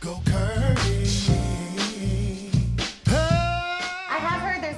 Go Curvy. I have heard there's,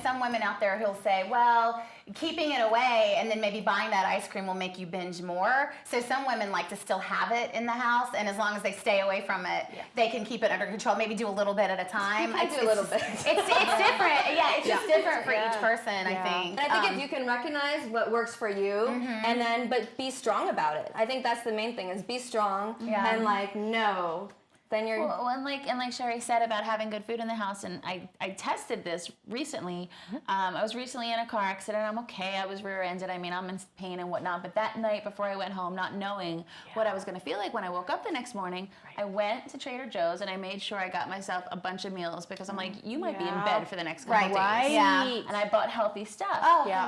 some women out there who'll say, well, keeping it away and then maybe buying that ice cream will make you binge more. So some women like to still have it in the house, and as long as they stay away from it, they can keep it under control. Maybe do a little bit at a time. I do a little bit. It's different. Yeah, it's just different for each person, I think. And I think if you can recognize what works for you, and then, but be strong about it. I think that's the main thing, is be strong and no. Then you're and like Sherry said about having good food in the house, and I tested this recently. I was recently in a car accident. I'm okay. I was rear-ended. I mean, I'm in pain and whatnot. But that night before I went home, not knowing what I was going to feel like when I woke up the next morning, I went to Trader Joe's and I made sure I got myself a bunch of meals, because I'm like, you might be in bed for the next couple days. Yeah. And I bought healthy stuff.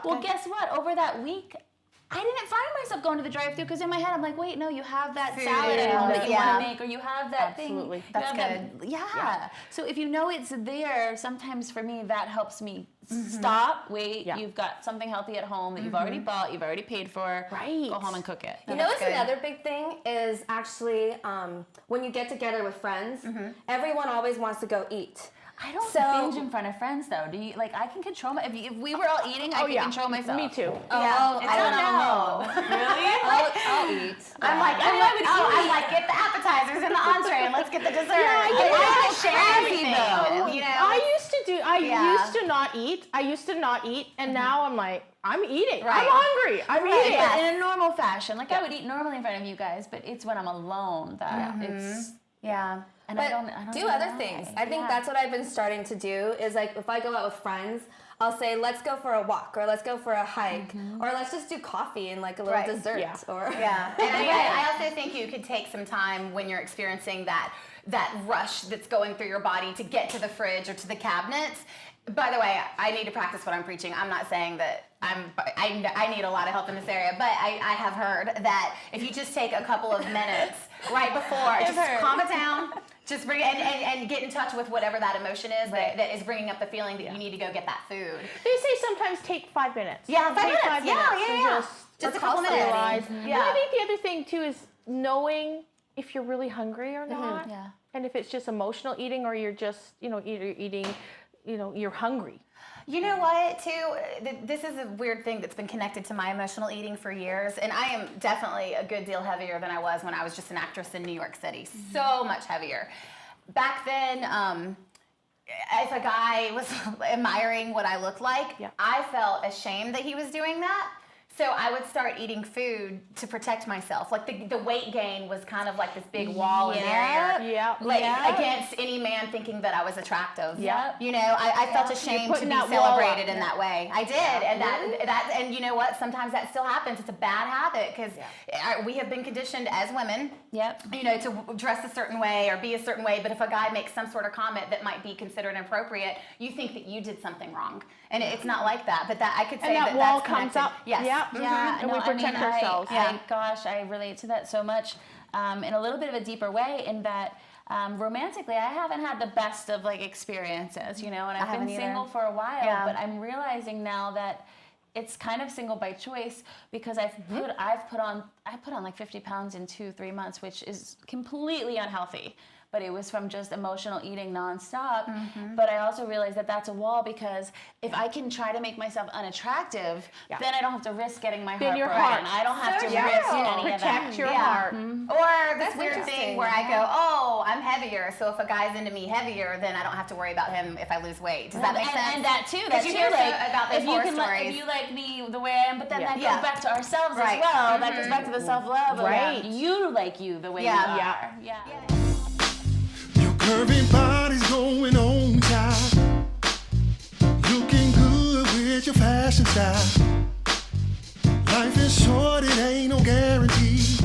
Well, guess what? Over that week, I didn't find myself going to the drive-thru, because in my head I'm like, wait, no, you have that salad at home that you want to make, or you have that thing. That's good. So if you know it's there, sometimes for me that helps me stop, wait, you've got something healthy at home that you've already bought, you've already paid for, go home and cook it. You know what's another big thing is actually when you get together with friends, everyone always wants to go eat. I don't binge in front of friends though. Do you? Like, I can control my. If we were all eating, I can control myself. Me too. I don't know. Really? I'll eat. I'm like, get the appetizers and the entree, and let's get the dessert. I don't share everything. I used to not eat. And now I'm like, I'm eating. I'm hungry. I'm eating. But in a normal fashion, like I would eat normally in front of you guys, but it's when I'm alone that it's. And but I don't do other things. I think that's what I've been starting to do, is like if I go out with friends, I'll say, let's go for a walk, or let's go for a hike, or let's just do coffee and like a little dessert. And I also think you could take some time when you're experiencing that rush that's going through your body to get to the fridge or to the cabinets. By the way, I need to practice what I'm preaching. I'm not saying that I need a lot of help in this area, but I have heard that if you just take a couple of minutes right before, just calm it down, just bring and get in touch with whatever that emotion is that is bringing up the feeling that you need to go get that food. They say sometimes take 5 minutes. Yeah, 5 minutes. Yeah. Just a couple minutes. And I think the other thing too is knowing if you're really hungry or not, and if it's just emotional eating, or you're just eating, you're hungry. You know what, too? This is a weird thing that's been connected to my emotional eating for years, and I am definitely a good deal heavier than I was when I was just an actress in New York City. So much heavier. Back then, if a guy was admiring what I looked like, I felt ashamed that he was doing that. So I would start eating food to protect myself. Like the weight gain was kind of like this big wall and barrier, against any man thinking that I was attractive. I felt ashamed to be celebrated in that way. I did, and you know what? Sometimes that still happens. It's a bad habit, because we have been conditioned as women, to dress a certain way or be a certain way. But if a guy makes some sort of comment that might be considered inappropriate, you think that you did something wrong, and it's not like that. But that I could say that wall that's comes connected. up. And we protect ourselves. Gosh, I relate to that so much in a little bit of a deeper way, in that romantically, I haven't had the best of experiences, and I've been single for a while, but I'm realizing now that it's kind of single by choice, because I put on like 50 pounds in 2-3 months, which is completely unhealthy. But it was from just emotional eating nonstop. But I also realized that that's a wall, because if I can try to make myself unattractive, then I don't have to risk getting my heart broken. I don't have to risk any of that. Protect your heart. Or this weird thing where I go, oh, I'm heavier, so if a guy's into me heavier, then I don't have to worry about him if I lose weight. Does that make sense? And that too. Because you hear about those horror stories. If you like me the way I am, but then that goes back to ourselves as well. That goes back to the self-love of you like you the way you are. Curvy body's going on, child. Looking good with your fashion style. Life is short, it ain't no guarantee.